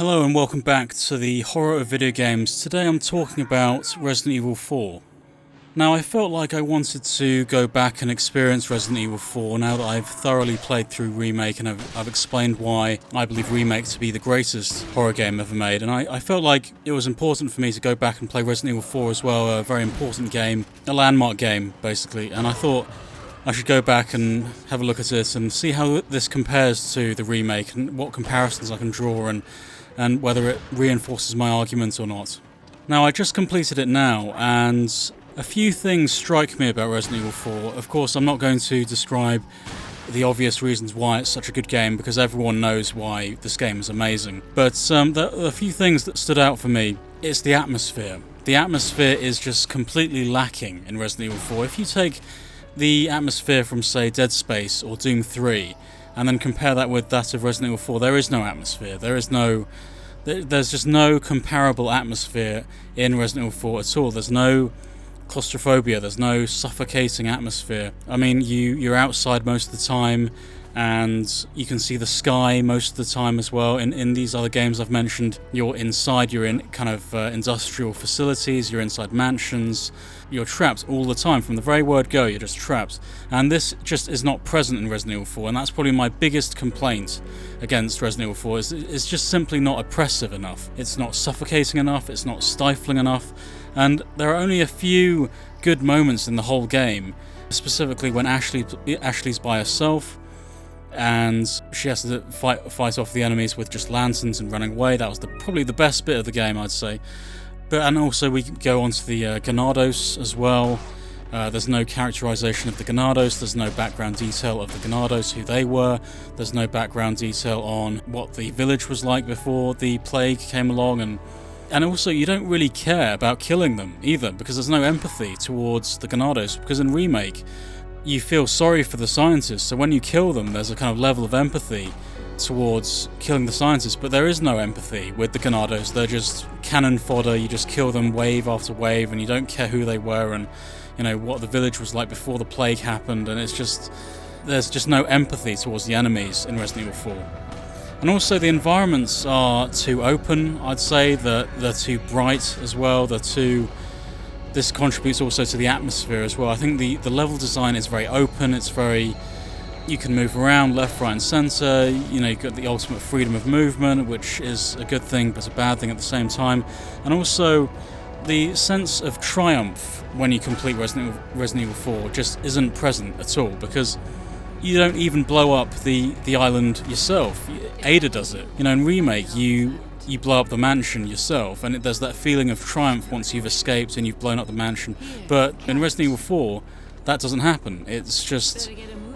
Hello and welcome back to the horror of video games. Today I'm talking about Resident Evil 4. Now I felt like I wanted to go back and experience Resident Evil 4 now that I've thoroughly played through Remake and I've explained why I believe Remake to be the greatest horror game ever made, and I felt like it was important for me to go back and play Resident Evil 4 as well, a very important game, a landmark game basically, and I thought I should go back and have a look at it and see how this compares to the Remake and what comparisons I can draw and whether it reinforces my argument or not. Now, I just completed it now, and a few things strike me about Resident Evil 4. Of course, I'm not going to describe the obvious reasons why it's such a good game, because everyone knows why this game is amazing. But the few things that stood out for me, it's the atmosphere. The atmosphere is just completely lacking in Resident Evil 4. If you take the atmosphere from, say, Dead Space or Doom 3, and then compare that with that of Resident Evil 4, there is no atmosphere. There's just no comparable atmosphere in Resident Evil 4 at all. There's no claustrophobia, there's no suffocating atmosphere. I mean, you're outside most of the time, and you can see the sky most of the time as well. In these other games I've mentioned, you're inside, you're in kind of industrial facilities, you're inside mansions, you're trapped all the time. From the very word go, you're just trapped. And this just is not present in Resident Evil 4, and that's probably my biggest complaint against Resident Evil 4, is it's just simply not oppressive enough. It's not suffocating enough, it's not stifling enough, and there are only a few good moments in the whole game, specifically when Ashley's by herself, and she has to fight off the enemies with just lanterns and running away. That was probably the best bit of the game, I'd say. And also we go on to the Ganados as well. There's no characterization of the Ganados, there's no background detail of the Ganados, who they were, there's no background detail on what the village was like before the plague came along, and also you don't really care about killing them either, because there's no empathy towards the Ganados, because in Remake you feel sorry for the scientists, so when you kill them there's a kind of level of empathy towards killing the scientists, but there is no empathy with the Ganados. They're just cannon fodder. You just kill them wave after wave, and you don't care who they were and what the village was like before the plague happened, and there's just no empathy towards the enemies in Resident Evil 4. And also the environments are too open, I'd say, that they're too bright as well, this contributes also to the atmosphere as well. I think the level design is very open, you can move around left, right and centre, you've got the ultimate freedom of movement, which is a good thing but a bad thing at the same time. And also the sense of triumph when you complete Resident Evil 4 just isn't present at all, because you don't even blow up the island yourself. Ada does it. In Remake you blow up the mansion yourself, and there's that feeling of triumph once you've escaped and you've blown up the mansion. But in Resident Evil 4 that doesn't happen. It's just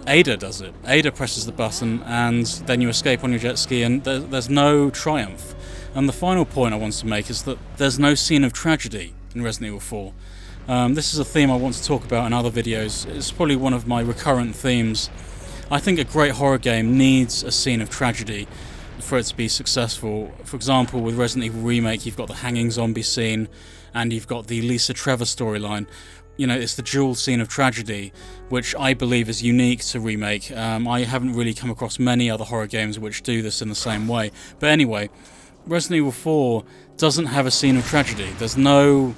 Ada does it. Ada presses the button and then you escape on your jet ski, and there's no triumph. And the final point I want to make is that there's no scene of tragedy in Resident Evil 4. This is a theme I want to talk about in other videos. It's probably one of my recurrent themes. I think a great horror game needs a scene of tragedy for it to be successful. For example, with Resident Evil Remake, you've got the hanging zombie scene, and you've got the Lisa Trevor storyline. It's the dual scene of tragedy, which I believe is unique to Remake. I haven't really come across many other horror games which do this in the same way. But anyway, Resident Evil 4 doesn't have a scene of tragedy. There's no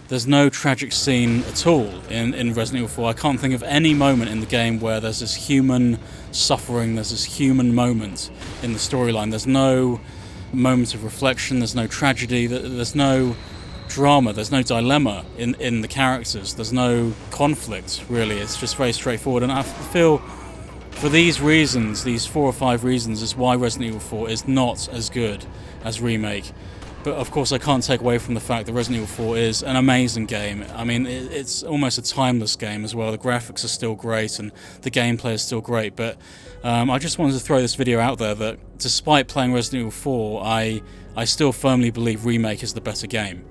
tragic scene at all in Resident Evil 4. I can't think of any moment in the game where there's this human suffering, there's this human moment in the storyline. There's no moment of reflection, there's no tragedy, there's no drama, there's no dilemma in the characters, there's no conflict really. It's just very straightforward, and I feel for these reasons, these 4 or 5 reasons, is why Resident Evil 4 is not as good as Remake. But of course I can't take away from the fact that Resident Evil 4 is an amazing game. I mean, it's almost a timeless game as well. The graphics are still great and the gameplay is still great, but I just wanted to throw this video out there that despite playing Resident Evil 4, I still firmly believe Remake is the better game.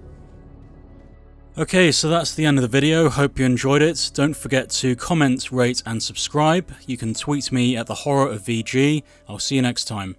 Okay, so that's the end of the video. Hope you enjoyed it. Don't forget to comment, rate and subscribe. You can tweet me at the Horror of VG. I'll see you next time.